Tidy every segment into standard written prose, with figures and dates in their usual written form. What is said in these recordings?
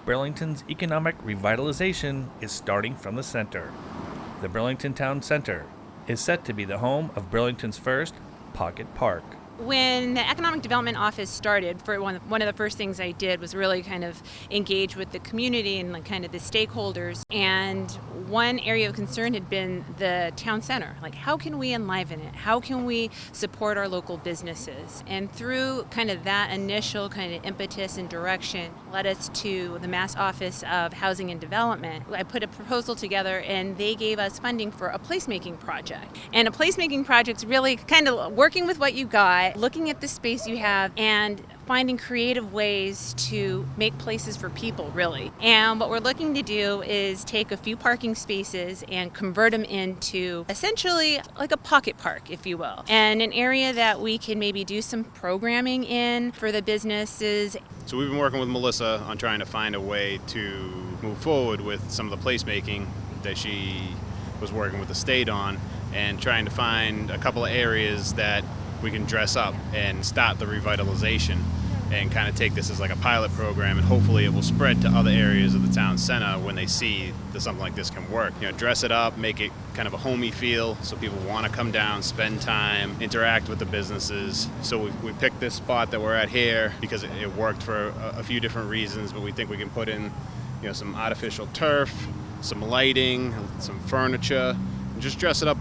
Burlington's economic revitalization is starting from the center. The Burlington Town Center is set to be the home of Burlington's first pocket park. When the Economic Development Office started, for one of the first things I did was really kind of engage with the community and like kind of the stakeholders. And one area of concern had been the town center. Like, how can we enliven it? How can we support our local businesses? And through kind of that initial kind of impetus and direction led us to the Mass Office of Housing and Development. I put a proposal together and they gave us funding for a placemaking project. And a placemaking project's really kind of working with what you got, looking at the space you have and finding creative ways to make places for people, really. And what we're looking to do is take a few parking spaces and convert them into essentially like a pocket park, if you will, and an area that we can maybe do some programming in for the businesses. So we've been working with Melissa on trying to find a way to move forward with some of the placemaking that she was working with the state on, and trying to find a couple of areas that we can dress up and start the revitalization and kind of take this as like a pilot program, and hopefully it will spread to other areas of the town center when they see that something like this can work. You know, dress it up, make it kind of a homey feel so people want to come down, spend time, interact with the businesses. So we picked this spot that we're at here because it worked for a few different reasons, but we think we can put in, you know, some artificial turf, some lighting, some furniture, and just dress it up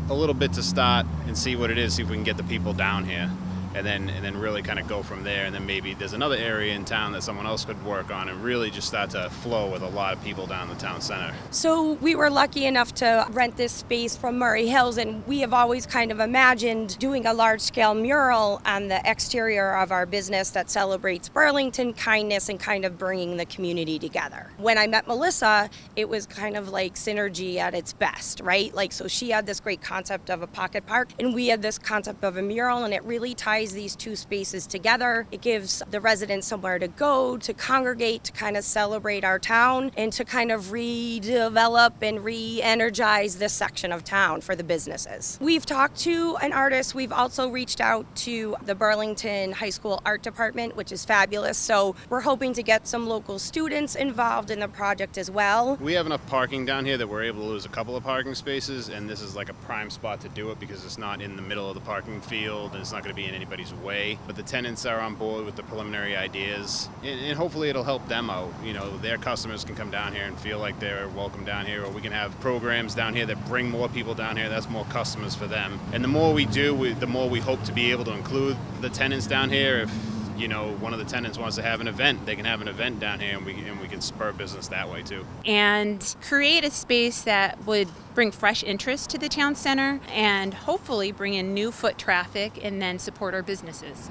a little bit to start and see what it is, see if we can get the people down here, and then really kind of go from there. And then maybe there's another area in town that someone else could work on and really just start to flow with a lot of people down the town center. So we were lucky enough to rent this space from Murray Hills, and we have always kind of imagined doing a large-scale mural on the exterior of our business that celebrates Burlington kindness and kind of bringing the community together. When I met Melissa, it was kind of like synergy at its best, right? Like, so she had this great concept of a pocket park, and we had this concept of a mural, and it really ties these two spaces together. It gives the residents somewhere to go, to congregate, to kind of celebrate our town, and to kind of redevelop and re-energize this section of town for the businesses. We've talked to an artist. We've also reached out to the Burlington High School Art Department, which is fabulous. So we're hoping to get some local students involved in the project as well. We have enough parking down here that we're able to lose a couple of parking spaces, and this is like a prime spot to do it because it's not in the middle of the parking field and it's not going to be in anybody's way. But the tenants are on board with the preliminary ideas, and hopefully it'll help them out. You know, their customers can come down here and feel like they're welcome down here, or we can have programs down here that bring more people down here. That's more customers for them. And the more we do, the more we hope to be able to include the tenants down here. If, you know, one of the tenants wants to have an event, they can have an event down here, and we can spur business that way too. And create a space that would bring fresh interest to the town center and hopefully bring in new foot traffic and then support our businesses.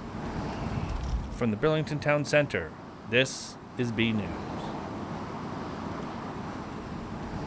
From the Burlington Town Center, this is B News.